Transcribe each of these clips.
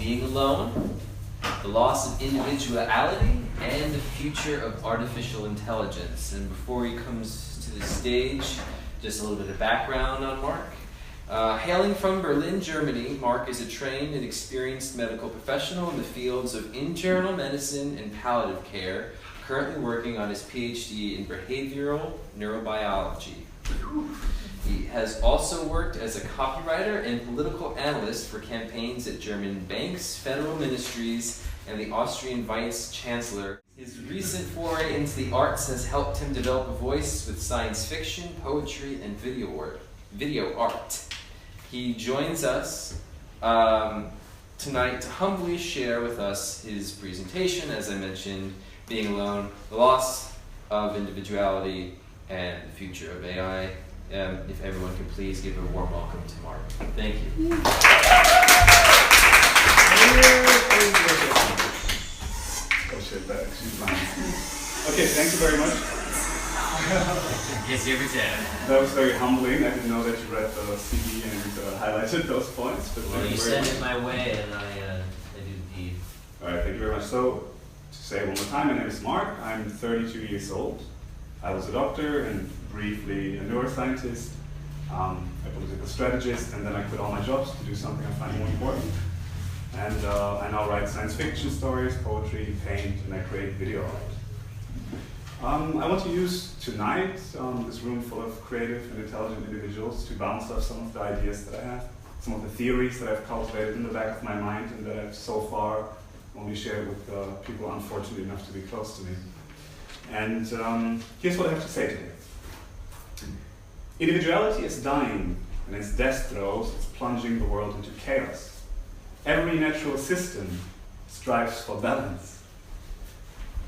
Being Alone, The Loss of Individuality, and the Future of Artificial Intelligence. And before he comes to the stage, just a little bit of background on Mark. Hailing from Berlin, Germany, Mark is a trained and experienced medical professional in the fields of internal medicine and palliative care, currently working on his PhD in behavioral neurobiology. He has also worked as a copywriter and political analyst for campaigns at German banks, federal ministries, and the Austrian Vice Chancellor. His recent foray into the arts has helped him develop a voice with science fiction, poetry, and video art. He joins us tonight to humbly share with us his presentation, as I mentioned, Being Alone, The Loss of Individuality, and the Future of AI. If everyone could please give a warm welcome to Mark. Thank you. Okay, thank you very much. Yes, every time. That was very humbling. I didn't know that you read the CD and highlighted those points. But well, you sent it my way, and I do the deed. All right, thank you very much. So, to say it one more time, my name is Mark. I'm 32 years old. I was a doctor and briefly a neuroscientist, a political strategist, and then I quit all my jobs to do something I find more important. And I now write science fiction stories, poetry, paint, and I create video art. I want to use tonight this room full of creative and intelligent individuals to bounce off some of the ideas that I have, some of the theories that I've cultivated in the back of my mind and that I've so far only shared with people unfortunate enough to be close to me. And here's what I have to say today. Individuality is dying, and its death throes is plunging the world into chaos. Every natural system strives for balance.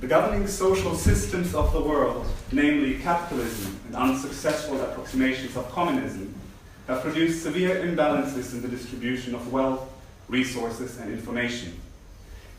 The governing social systems of the world, namely capitalism and unsuccessful approximations of communism, have produced severe imbalances in the distribution of wealth, resources, and information.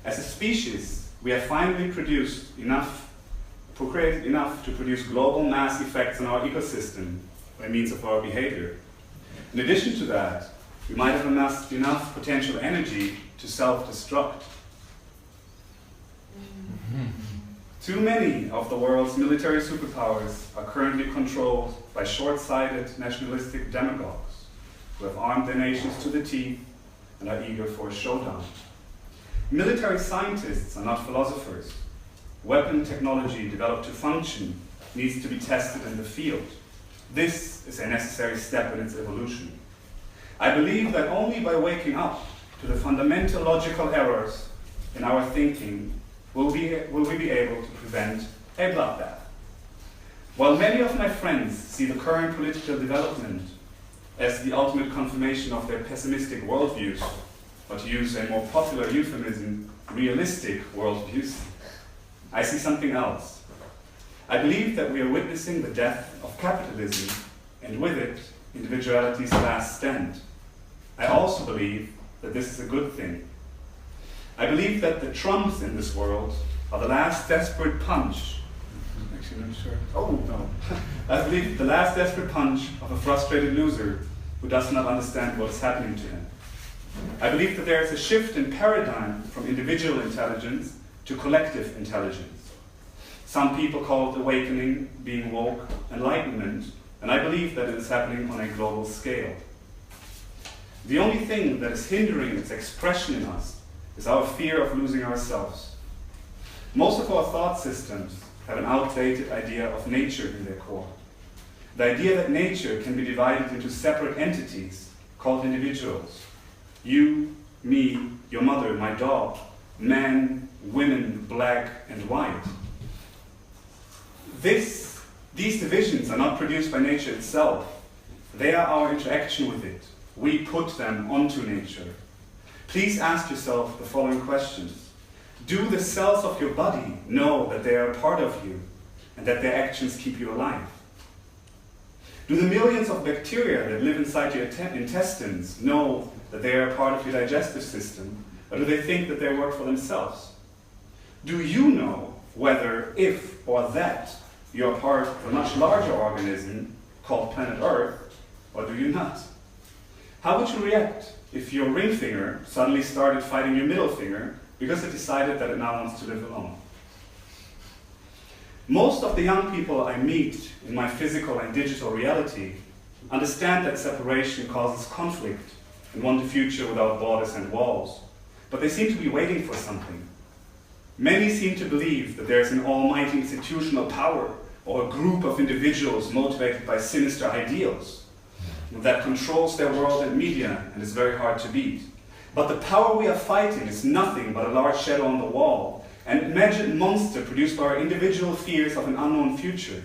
As a species, we have finally procreated enough to produce global mass effects on our ecosystem by means of our behavior. In addition to that, we might have amassed enough potential energy to self-destruct. Too many of the world's military superpowers are currently controlled by short-sighted nationalistic demagogues who have armed their nations to the teeth and are eager for a showdown. Military scientists are not philosophers. Weapon technology developed to function needs to be tested in the field. This is a necessary step in its evolution. I believe that only by waking up to the fundamental logical errors in our thinking will we be able to prevent a bloodbath. While many of my friends see the current political development as the ultimate confirmation of their pessimistic worldviews, or to use a more popular euphemism, realistic worldviews, I see something else. I believe that we are witnessing the death of capitalism, and with it, individuality's last stand. I also believe that this is a good thing. I believe that the Trumps in this world are the last desperate punch. Actually, I'm not sure. Oh, no. I believe the last desperate punch of a frustrated loser who does not understand what is happening to him. I believe that there is a shift in paradigm from individual intelligence to collective intelligence. Some people call it awakening, being woke, enlightenment, and I believe that it is happening on a global scale. The only thing that is hindering its expression in us is our fear of losing ourselves. Most of our thought systems have an outdated idea of nature in their core. The idea that nature can be divided into separate entities called individuals. You, me, your mother, my dog, men, women, black and white. These divisions are not produced by nature itself. They are our interaction with it. We put them onto nature. Please ask yourself the following questions. Do the cells of your body know that they are a part of you and that their actions keep you alive? Do the millions of bacteria that live inside your intestines know that they are a part of your digestive system, or do they think that they work for themselves? Do you know whether, if, or that you're part of a much larger organism called planet Earth, or do you not? How would you react if your ring finger suddenly started fighting your middle finger because it decided that it now wants to live alone. Most of the young people I meet in my physical and digital reality understand that separation causes conflict and want a future without borders and walls, but they seem to be waiting for something. Many seem to believe that there is an almighty institutional power or a group of individuals motivated by sinister ideals that controls their world and media and is very hard to beat. But the power we are fighting is nothing but a large shadow on the wall, an imagined monster produced by our individual fears of an unknown future.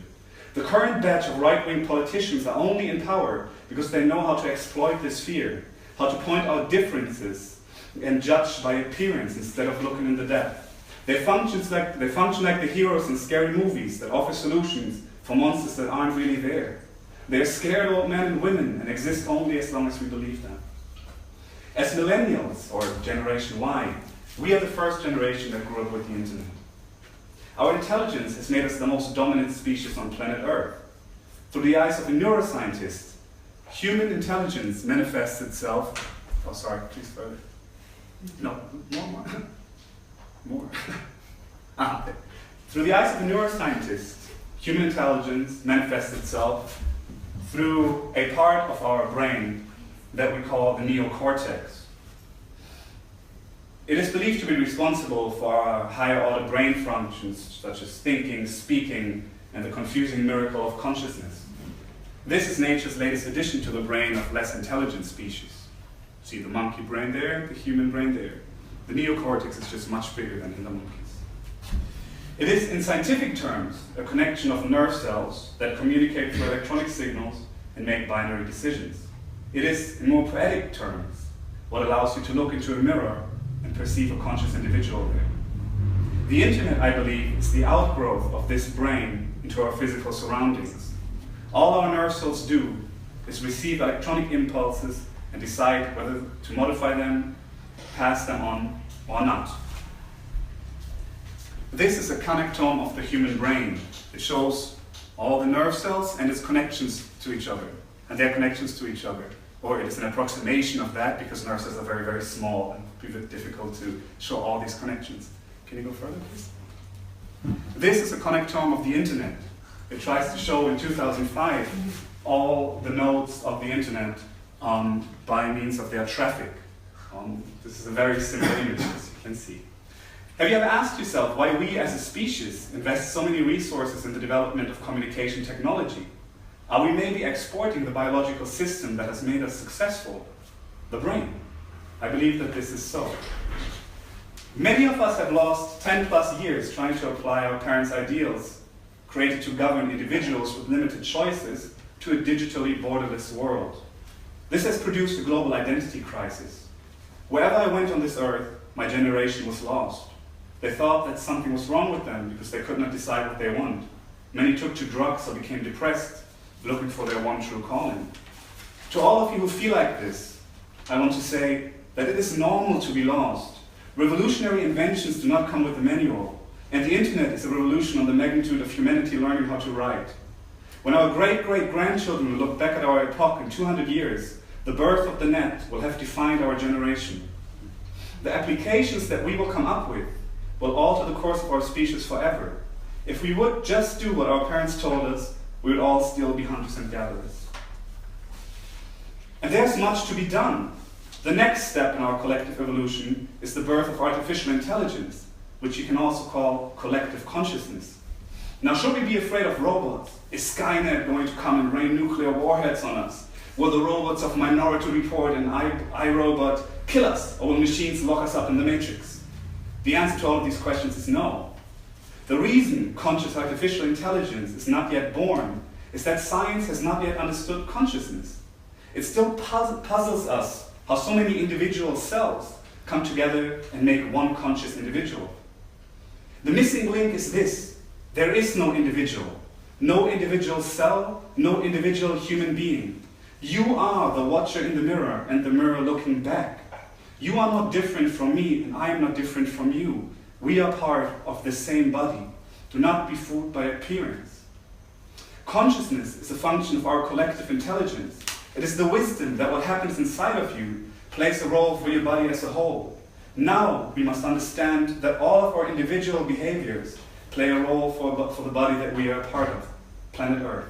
The current batch of right-wing politicians are only in power because they know how to exploit this fear, how to point out differences and judge by appearance instead of looking in the depth. They function like the heroes in scary movies that offer solutions for monsters that aren't really there. They are scared old men and women and exist only as long as we believe them. As millennials, or Generation Y, we are the first generation that grew up with the internet. Our intelligence has made us the most dominant species on planet Earth. Through the eyes of a neuroscientist, human intelligence manifests itself. Oh, sorry, please further. No, more. Okay. Through the eyes of a neuroscientist, human intelligence manifests itself through a part of our brain that we call the neocortex. It is believed to be responsible for our higher order brain functions, such as thinking, speaking, and the confusing miracle of consciousness. This is nature's latest addition to the brain of less intelligent species. See the monkey brain there, the human brain there. The neocortex is just much bigger than in the monkeys. It is, in scientific terms, a connection of nerve cells that communicate through electronic signals and make binary decisions. It is, in more poetic terms, what allows you to look into a mirror and perceive a conscious individual there. The internet, I believe, is the outgrowth of this brain into our physical surroundings. All our nerve cells do is receive electronic impulses and decide whether to modify them, pass them on, or not. This is a connectome of the human brain. It shows all the nerve cells and its connections to each other, and their connections to each other. Or it is an approximation of that because nerve cells are very, very small and it would be difficult to show all these connections. Can you go further, please? This is a connectome of the internet. It tries to show in 2005 all the nodes of the internet by means of their traffic. This is a very simple image, as you can see. Have you ever asked yourself why we as a species invest so many resources in the development of communication technology? Are we maybe exporting the biological system that has made us successful? The brain. I believe that this is so. Many of us have lost 10 plus years trying to apply our parents' ideals, created to govern individuals with limited choices, to a digitally borderless world. This has produced a global identity crisis. Wherever I went on this earth, my generation was lost. They thought that something was wrong with them because they could not decide what they want. Many took to drugs or became depressed, looking for their one true calling. To all of you who feel like this, I want to say that it is normal to be lost. Revolutionary inventions do not come with a manual, and the internet is a revolution on the magnitude of humanity learning how to write. When our great-great-grandchildren look back at our epoch in 200 years, the birth of the net will have defined our generation. The applications that we will come up with will alter the course of our species forever. If we would just do what our parents told us, we would all still be hunters and gatherers. And there's much to be done. The next step in our collective evolution is the birth of artificial intelligence, which you can also call collective consciousness. Now, should we be afraid of robots? Is Skynet going to come and rain nuclear warheads on us? Will the robots of Minority Report and iRobot kill us, or will machines lock us up in the Matrix? The answer to all of these questions is no. The reason conscious artificial intelligence is not yet born is that science has not yet understood consciousness. It still puzzles us how so many individual cells come together and make one conscious individual. The missing link is this: there is no individual cell, no individual human being. You are the watcher in the mirror and the mirror looking back. You are not different from me and I am not different from you. We are part of the same body. Do not be fooled by appearance. Consciousness is a function of our collective intelligence. It is the wisdom that what happens inside of you plays a role for your body as a whole. Now we must understand that all of our individual behaviors play a role for the body that we are a part of, planet Earth.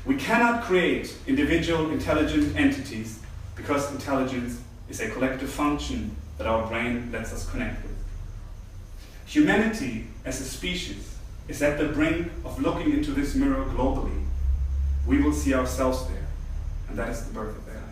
We cannot create individual intelligent entities because intelligence is a collective function that our brain lets us connect with. Humanity as a species is at the brink of looking into this mirror globally. We will see ourselves there, and that is the birth of AI.